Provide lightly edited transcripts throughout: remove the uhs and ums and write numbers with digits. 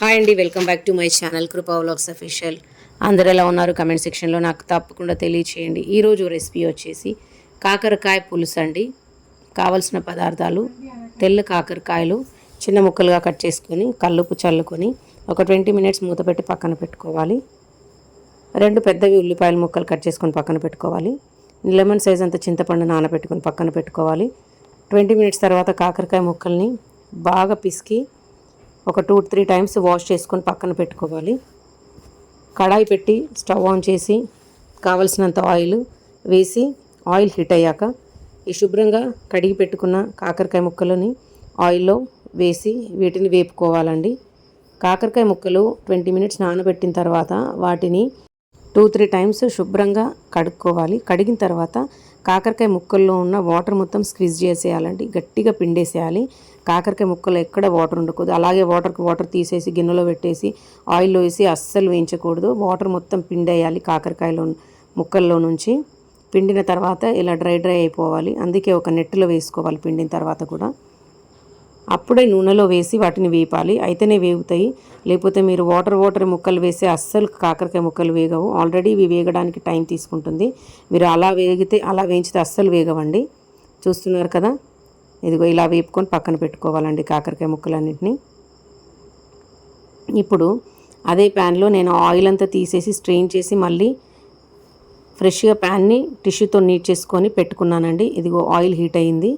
Hi అండి, welcome back to my channel Krupa vlogs official. అందరు ఎలా ఉన్నారు? కమెంట్ సెక్షన్లో నాకు తప్పకుండా తెలియచేయండి. ఈరోజు రెసిపీ వచ్చేసి కాకరకాయ పులుసు అండి. కావలసిన పదార్థాలు: తెల్ల కాకరకాయలు చిన్న ముక్కలుగా కట్ చేసుకొని కల్లుపు చల్లుకొని ఒక 20 మినిట్స్ మూత పెట్టి పక్కన పెట్టుకోవాలి. 2 పెద్దవి ఉల్లిపాయల ముక్కలు కట్ చేసుకొని పక్కన పెట్టుకోవాలి. లెమన్ సైజ్ అంత చింతపండు నానబెట్టుకొని పక్కన పెట్టుకోవాలి. 20 మినిట్స్ తర్వాత కాకరకాయ ముక్కల్ని బాగా పిసికి ఒక 2-3 టైమ్స్ వాష్ చేసుకొని పక్కన పెట్టుకోవాలి. కడాయి పెట్టి స్టవ్ ఆన్ చేసి కావలసినంత ఆయిల్ వేసి ఆయిల్ హీట్ అయ్యాక ఈ శుభ్రంగా కడిగి పెట్టుకున్న కాకరకాయ ముక్కలని ఆయిల్లో వేసి వీటిని వేపుకోవాలండి. కాకరకాయ ముక్కలు 20 మినిట్స్ నానబెట్టిన తర్వాత వాటిని 2-3 టైమ్స్ శుభ్రంగా కడుక్కోవాలి. కడిగిన తర్వాత కాకరకాయ ముక్కల్లో ఉన్న వాటర్ మొత్తం స్క్వీజ్ చేసేయాలండి. గట్టిగా పిండేసేయాలి. కాకరకాయ ముక్కలు ఎక్కడ వాటర్ ఉండకూడదు. అలాగే వాటర్ తీసేసి గిన్నెలో పెట్టేసి ఆయిల్లో వేసి అస్సలు వేయించకూడదు. వాటర్ మొత్తం పిండేయాలి కాకరకాయలో ముక్కల్లో నుంచి. పిండిన తర్వాత ఇలా డ్రై అయిపోవాలి. అందుకే ఒక నెట్టులో వేసుకోవాలి పిండిన తర్వాత కూడా. అప్పుడే నూనెలో వేసి వాటిని వేపాలి. అయితేనే వేగుతాయి. లేకపోతే మీరు వాటర్ ముక్కలు వేస్తే అస్సలు కాకరకాయ ముక్కలు వేగవు. ఆల్రెడీ ఇవి వేగడానికి టైం తీసుకుంటుంది. మీరు అలా వేయించితే అస్సలు వేగవండి. చూస్తున్నారు కదా, ఇదిగో ఇలా వేపుకొని పక్కన పెట్టుకోవాలండి కాకరకాయ ముక్కలన్నింటినీ. ఇప్పుడు అదే ప్యాన్లో నేను ఆయిల్ అంతా తీసేసి స్ట్రెయిన్ చేసి మళ్ళీ ఫ్రెష్గా ప్యాన్ని టిష్యూతో నీట్ చేసుకొని పెట్టుకున్నానండి. ఇదిగో ఆయిల్ హీట్ అయ్యింది.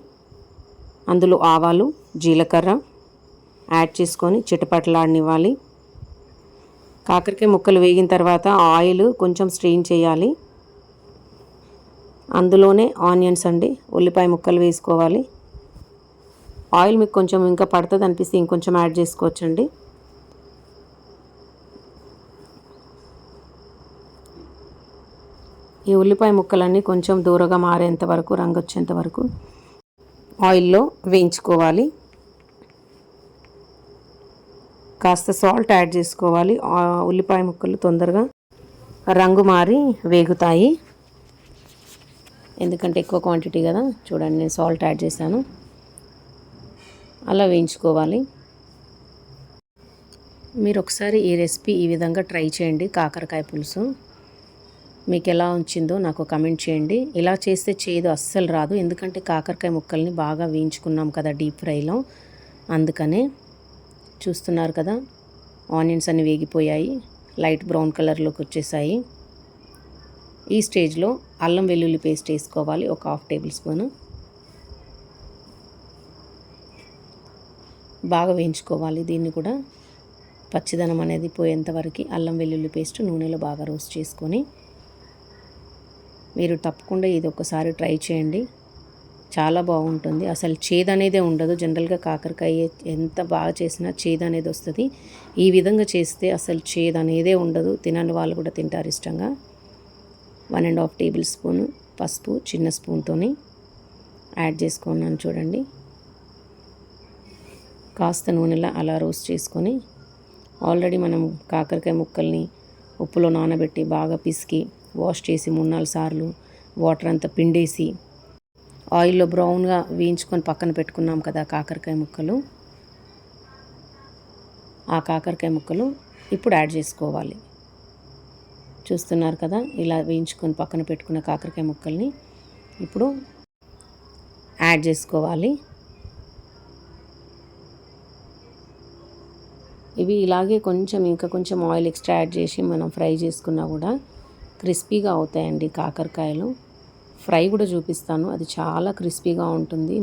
అందులో ఆవాలు, జీలకర్ర యాడ్ చేసుకొని చిటపటలాడనివ్వాలి. కాకరకాయ ముక్కలు వేగిన తర్వాత ఆయిల్ కొంచెం స్ట్రెయిన్ చేయాలి. అందులోనే ఆనియన్స్ అండి, ఉల్లిపాయ ముక్కలు వేసుకోవాలి. ఆయిల్ మీకు కొంచెం ఇంకా పడుతుంది అనిపిస్తే ఇంకొంచెం యాడ్ చేసుకోవచ్చండి. ఈ ఉల్లిపాయ ముక్కలన్నీ కొంచెం దూరగా మారేంత వరకు, రంగు వచ్చేంత వరకు ఆయిల్లో వేయించుకోవాలి. కాస్త సాల్ట్ యాడ్ చేసుకోవాలి. ఉల్లిపాయ ముక్కలు తొందరగా రంగు మారి వేగుతాయి. ఎందుకంటే ఎక్కువ క్వాంటిటీ కదా. చూడండి, నేను సాల్ట్ యాడ్ చేశాను. అలా వేయించుకోవాలి. మీరు ఒకసారి ఈ రెసిపీ ఈ విధంగా ట్రై చేయండి. కాకరకాయ పులుసు మీకు ఎలా వచ్చిందో నాకు కమెంట్ చేయండి. ఇలా చేస్తే చేదు అస్సలు రాదు. ఎందుకంటే కాకరకాయ ముక్కల్ని బాగా వేయించుకున్నాం కదా డీప్ ఫ్రైలో. అందుకనే. చూస్తున్నారు కదా, ఆనియన్స్ అన్ని వేగిపోయాయి, లైట్ బ్రౌన్ కలర్లోకి వచ్చేసాయి. ఈ స్టేజ్లో అల్లం వెల్లుల్లి పేస్ట్ వేసుకోవాలి, ఒక 1/2 టేబుల్ స్పూను. బాగా వేయించుకోవాలి. దీన్ని కూడా పచ్చిదనం అనేది పోయేంత వరకు అల్లం వెల్లుల్లి పేస్ట్ నూనెలో బాగా రోస్ట్ చేసుకొని మీరు తప్పకుండా ఇది ఒకసారి ట్రై చేయండి. చాలా బాగుంటుంది. అసలు చేదు అనేదే ఉండదు. జనరల్గా కాకరకాయ ఎంత బాగా చేసినా చేదు అనేది వస్తుంది. ఈ విధంగా చేస్తే అసలు చేదు అనేదే ఉండదు. తినని వాళ్ళు కూడా తింటారు ఇష్టంగా. 1.5 టేబుల్ స్పూన్ పసుపు చిన్న స్పూన్తో యాడ్ చేసుకున్నాను. చూడండి, కాస్త నూనెలో అలా రోస్ట్ చేసుకొని ఆల్రెడీ మనం కాకరకాయ ముక్కల్ని ఉప్పులో నానబెట్టి బాగా పిసికి వాష్ చేసి 3-4 సార్లు వాటర్ అంతా పిండేసి ఆయిల్లో బ్రౌన్గా వేయించుకొని పక్కన పెట్టుకున్నాం కదా కాకరకాయ ముక్కలు. ఆ కాకరకాయ ముక్కలు ఇప్పుడు యాడ్ చేసుకోవాలి. చూస్తున్నారు కదా, ఇలా వేయించుకొని పక్కన పెట్టుకున్న కాకరకాయ ముక్కల్ని ఇప్పుడు యాడ్ చేసుకోవాలి. ఇవి ఇలాగే ఇంకా కొంచెం ఆయిల్ ఎక్స్ట్రా యాడ్ చేసి మనం ఫ్రై చేసుకున్నా కూడా క్రిస్పీగా అవుతాయండి కాకరకాయలు. ఫ్రై కూడా చూపిస్తాను, అది చాలా క్రిస్పీగా ఉంటుంది.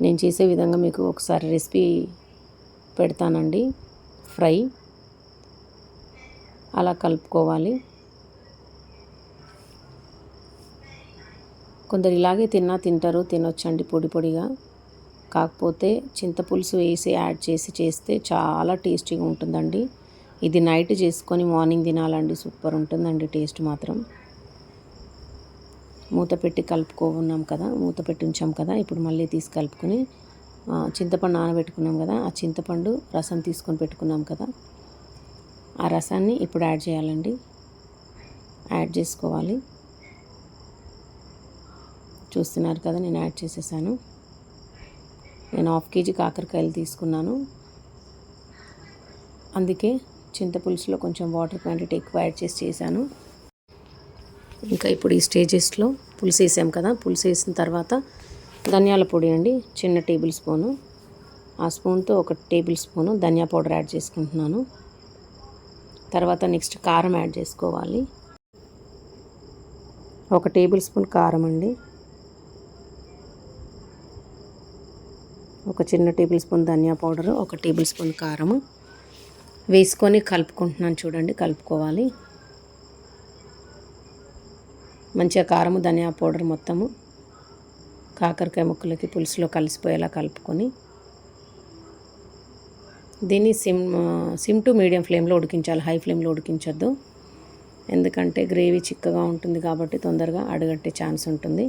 నేను చేసే విధంగా మీకు ఒకసారి రెసిపీ పెడతానండి. ఫ్రై అలా కలుపుకోవాలి. కొందరు ఇలాగే తింటారు, తినొచ్చండి పొడిగా. కాకపోతే చింతపులుసు వేసి యాడ్ చేస్తే చాలా టేస్టీగా ఉంటుందండి. ఇది నైట్ చేసుకొని మార్నింగ్ తినాలండి. సూపర్ ఉంటుందండి టేస్ట్ మాత్రం. మూత పెట్టి మూత పెట్టి ఉంచాం కదా. ఇప్పుడు మళ్ళీ తీసి కలుపుకొని చింతపండు నానబెట్టుకున్నాం కదా, ఆ చింతపండు రసం తీసుకొని పెట్టుకున్నాం కదా, ఆ రసాన్ని ఇప్పుడు యాడ్ చేయాలండి. యాడ్ చేసుకోవాలి. చూస్తున్నారు కదా, నేను యాడ్ చేసేసాను. నేను 1/2 కేజీ కాకరకాయలు తీసుకున్నాను. అందుకే చింతపులుసులో కొంచెం వాటర్ క్వాంటిటీ ఎక్కువ యాడ్ చేసి చేశాను. ఇంకా ఇప్పుడు ఈ స్టేజెస్లో పులుసు వేసాం కదా, పులుసు వేసిన తర్వాత ధనియాల పొడి అండి, చిన్న టేబుల్ స్పూను. ఆ స్పూన్తో 1 టేబుల్ స్పూను ధనియా పౌడర్ యాడ్ చేసుకుంటున్నాను. తర్వాత నెక్స్ట్ కారం యాడ్ చేసుకోవాలి. 1 టేబుల్ స్పూన్ కారం అండి, 1 చిన్న టేబుల్ స్పూన్ ధనియా పౌడరు, 1 టేబుల్ స్పూన్ కారము వేసుకొని కలుపుకుంటున్నాను. చూడండి, కలుపుకోవాలి. మంచిగా కారము ధనియా పౌడర్ మొత్తము కాకరకాయ ముక్కలకి పులుసులో కలిసిపోయేలా కలుపుకొని దీన్ని సిమ్ టు మీడియం ఫ్లేమ్లో ఉడికించాలి. హై ఫ్లేమ్లో ఉడికించొద్దు, ఎందుకంటే గ్రేవీ చిక్కగా ఉంటుంది కాబట్టి తొందరగా అడుగట్టే ఛాన్స్ ఉంటుంది.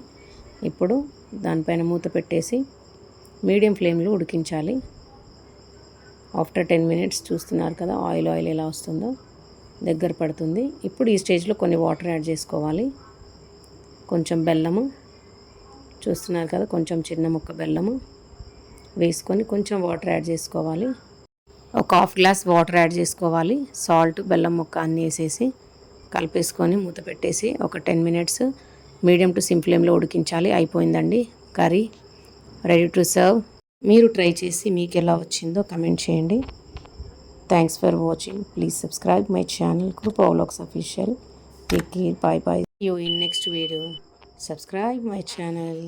ఇప్పుడు దానిపైన మూత పెట్టేసి మీడియం ఫ్లేమ్లో ఉడికించాలి. ఆఫ్టర్ 10 మినిట్స్ చూస్తున్నారు కదా, ఆయిల్ ఎలా వస్తుందో, దగ్గర పడుతుంది. ఇప్పుడు ఈ స్టేజ్లో కొన్ని వాటర్ యాడ్ చేసుకోవాలి. కొంచెం బెల్లము చూస్తున్నారు కదా, కొంచెం చిన్న ముక్క బెల్లము వేసుకొని కొంచెం వాటర్ యాడ్ చేసుకోవాలి. 1/2 గ్లాస్ వాటర్ యాడ్ చేసుకోవాలి. సాల్ట్, బెల్లం ముక్క అన్నీ వేసేసి కలిపేసుకొని మూత పెట్టేసి ఒక 10 మినిట్స్ మీడియం టు సిమ్ ఫ్లేమ్లో ఉడికించాలి. అయిపోయిందండి కర్రీ, రెడీ టు సర్వ్. మీరు ట్రై చేసి మీకు ఎలా వచ్చిందో కమెంట్ చేయండి. Thanks for watching. Please subscribe my channel Krupa vlogs official. Take care. Bye bye. See you in next video. Subscribe my channel.